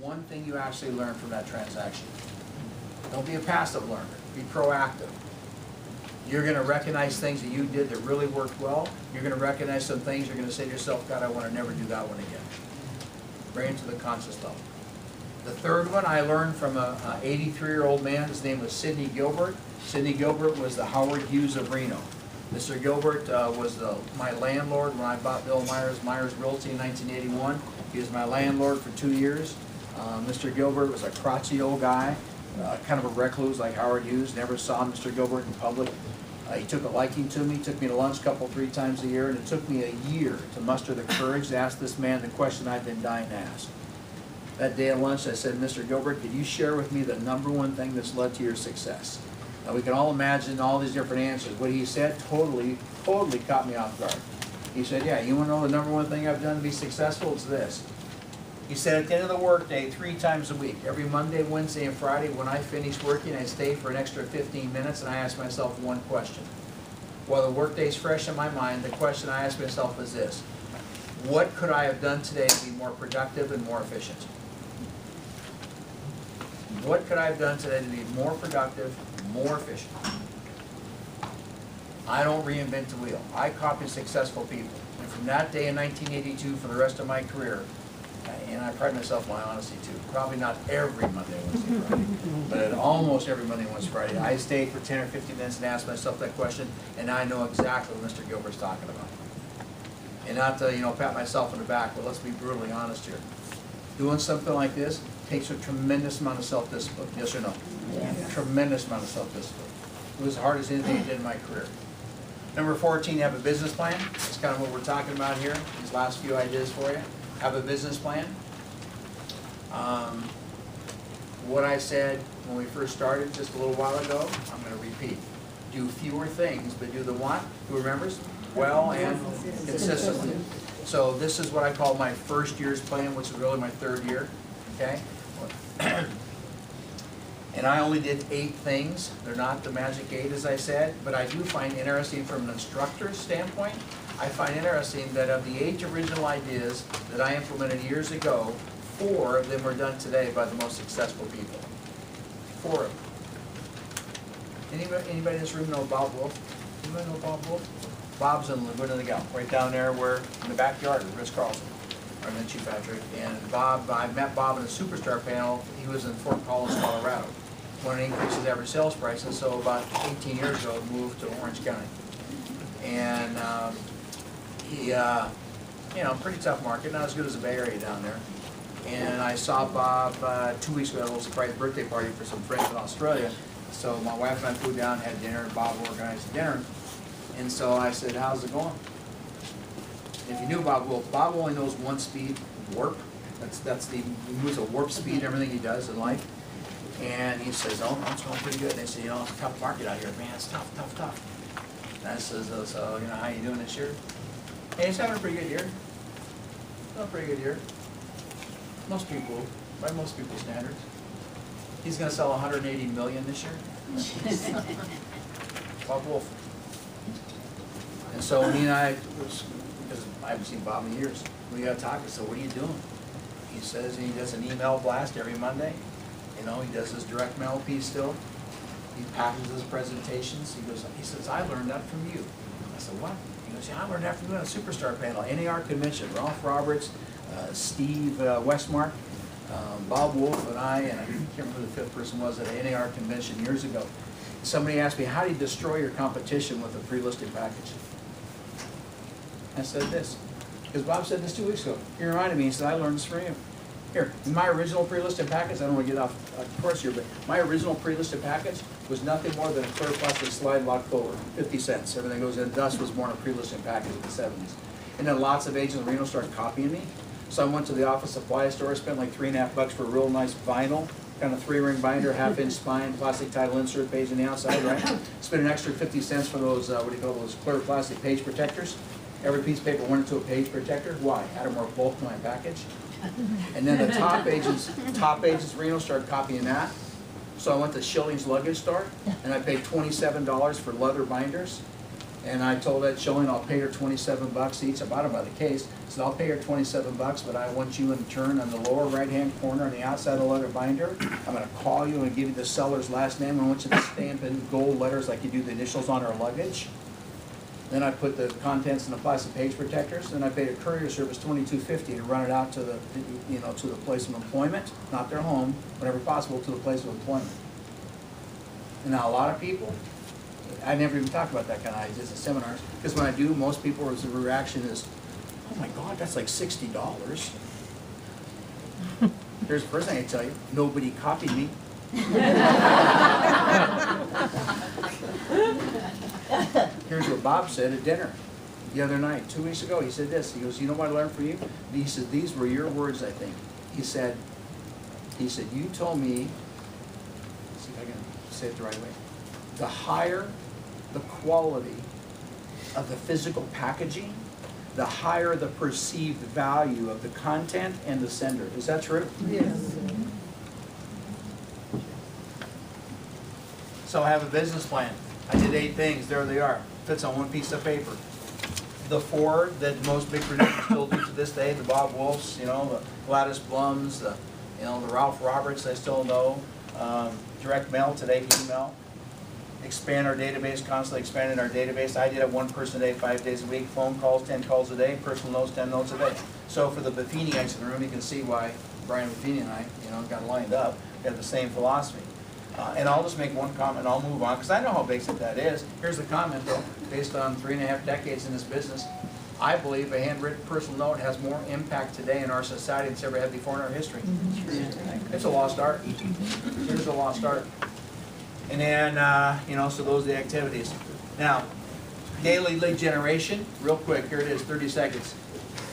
One thing you actually learn from that transaction. Don't be a passive learner. Be proactive. You're going to recognize things that you did that really worked well. You're going to recognize some things you're going to say to yourself, God, I want to never do that one again. Bring it to the conscious level. The third one I learned from an 83-year-old man. His name was Sidney Gilbert. Sidney Gilbert was the Howard Hughes of Reno. Mr. Gilbert was my landlord when I bought Bill Myers Realty in 1981. He was my landlord for 2 years. Mr. Gilbert was a crotchety old guy, kind of a recluse like Howard Hughes. Never saw Mr. Gilbert in public. He took a liking to me, took me to lunch three times a year, and it took me a year to muster the courage to ask this man the question I've been dying to ask. That day at lunch I said, Mr. Gilbert, could you share with me the #1 thing that's led to your success? Now we can all imagine all these different answers. What he said totally caught me off guard. He said, yeah, you want to know the #1 thing I've done to be successful? It's this. He said at the end of the workday, 3 times a week, every Monday, Wednesday, and Friday, when I finished working, I stayed for an extra 15 minutes and I asked myself one question. While the workday's fresh in my mind, the question I asked myself is this: what could I have done today to be more productive and more efficient? What could I have done today to be more productive, more efficient? I don't reinvent the wheel. I copy successful people. And from that day in 1982, for the rest of my career, and I pride myself on my honesty too, probably not every Monday, Wednesday, Friday, but at almost every Monday, Wednesday, Friday, I stayed for 10 or 15 minutes and asked myself that question, and I know exactly what Mr. Gilbert's talking about. And not to, pat myself on the back, but let's be brutally honest here. Doing something like this takes a tremendous amount of self-discipline, yes or no? Yes. Tremendous amount of self-discipline. It was as hard as anything I did in my career. Number 14, have a business plan. That's kind of what we're talking about here, these last few ideas for you. Have a business plan. What I said when we first started just a little while ago, I'm going to repeat. Do fewer things, but do the what? Who remembers? Well and consistently. So this is what I call my first year's plan, which is really my 3rd year. Okay? And I only did 8 things. They're not the magic 8, as I said, but I do find interesting from an instructor's standpoint. I find interesting that of the 8 original ideas that I implemented years ago, 4 of them were done today by the most successful people. 4 of them. Anybody in this room know Bob Wolf? Anybody know Bob Wolf? Bob's in Laguna Niguel, right down there where, in the backyard of Ritz-Carlton. I met you, Patrick. And Bob, I met Bob in a Superstar panel. He was in Fort Collins, Colorado. Wanted to increase his average sales price, and so about 18 years ago, moved to Orange County. And he, pretty tough market, not as good as the Bay Area down there. And I saw Bob 2 weeks ago at a little surprise birthday party for some friends in Australia. So my wife and I flew down, had dinner, and Bob organized dinner. And so I said, how's it going? If you knew Bob Wolf, Bob only knows one speed, warp. He moves at warp speed, everything he does in life. And he says, oh, it's going pretty good. And they say, it's a tough market out here, man. It's tough. And I says, so, how you doing this year? Hey, he's having a pretty good year. Not a pretty good year. Most people, by most people's standards. He's going to sell 180 million this year. Bob Wolf. And so me and I, because I haven't seen Bob in years, we got talking. So what are you doing? He says he does an email blast every Monday. He does his direct mail piece still. He packages his presentations. He says, I learned that from you. I said, what? He goes, yeah, I learned that from you on a Superstar panel, NAR convention. Ralph Roberts, Steve Westmark, Bob Wolf, and I can't remember who the 5th person was at an NAR convention years ago. Somebody asked me, how do you destroy your competition with a pre-listed package? I said this, because Bob said this 2 weeks ago. He reminded me, he said, I learned this from you. Here, in my original pre-listed package, I don't want to get off course here, but my original pre-listed package was nothing more than a clear plastic slide lock folder, 50 cents. Everything goes in. Dust was born a pre-listed package in the 70s. And then lots of agents in Reno started copying me. So I went to the office supply store, spent like $3.50 for a real nice vinyl, kind of 3-ring binder, 1/2-inch spine, plastic title insert page on the outside, right? Spent an extra 50 cents for those, those clear plastic page protectors. Every piece of paper went into a page protector. Why? Added more bulk to my package. And then the top agents Reno started copying that. So I went to Schilling's luggage store and I paid $27 for leather binders. And I told Ed Schilling, I'll pay her $27 each. I bought them by the case. I said, I'll pay her $27, but I want you in turn on the lower right-hand corner on the outside of the letter binder. I'm gonna call you and give you the seller's last name. I want you to stamp in gold letters like you do the initials on her luggage. Then I put the contents in the plastic page protectors. Then I paid a courier service $22.50 to run it out to the, to the place of employment, not their home, whenever possible, to the place of employment. And now a lot of people, I never even talk about that kind of ideas in seminars, because when I do, most people's reaction is, oh my God, that's like $60. Here's the first thing I tell you, nobody copied me. Here's what Bob said at dinner the other night, 2 weeks ago. He said this, he goes, you know what I learned from you? He said, these were your words, I think. He said, you told me, let's see if I can say it the right way, the higher the quality of the physical packaging, the higher the perceived value of the content and the sender. Is that true? Yes. So I have a business plan. I did 8 things. There they are. Fits on one piece of paper. The 4 that most big producers still do to this day, the Bob Wolfs, the Gladys Blums, the Ralph Roberts I still know, direct mail today, email. Expand our database, constantly expanding our database. I did it 1 person a day, 5 days a week. Phone calls, 10 calls a day. Personal notes, 10 notes a day. So for the Buffiniites in the room, you can see why Brian Buffini and I, got lined up. We have the same philosophy. And I'll just make one comment and I'll move on, because I know how basic that is. Here's the comment though, based on 3.5 decades in this business. I believe a handwritten personal note has more impact today in our society than it's ever had before in our history. It's a lost art. Here's a lost art. And then, so those are the activities. Now, daily lead generation, real quick, here it is, 30 seconds.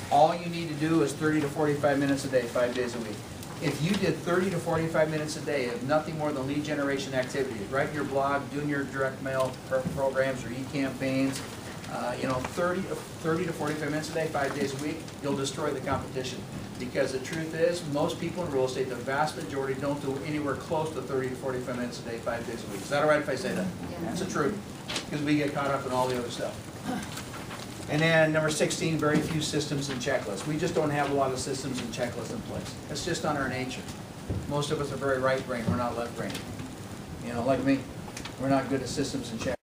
All you need to do is 30 to 45 minutes a day, 5 days a week. If you did 30 to 45 minutes a day of nothing more than lead generation activities, writing your blog, doing your direct mail programs or e-campaigns, 30 to 45 minutes a day, 5 days a week, you'll destroy the competition. Because the truth is, most people in real estate, the vast majority, don't do anywhere close to 30 to 45 minutes a day, 5 days a week. Is that all right if I say that? Yeah. That's the truth. Because we get caught up in all the other stuff. And then number 16, very few systems and checklists. We just don't have a lot of systems and checklists in place. It's just on our nature. Most of us are very right-brained. We're not left-brained. Like me, we're not good at systems and checklists.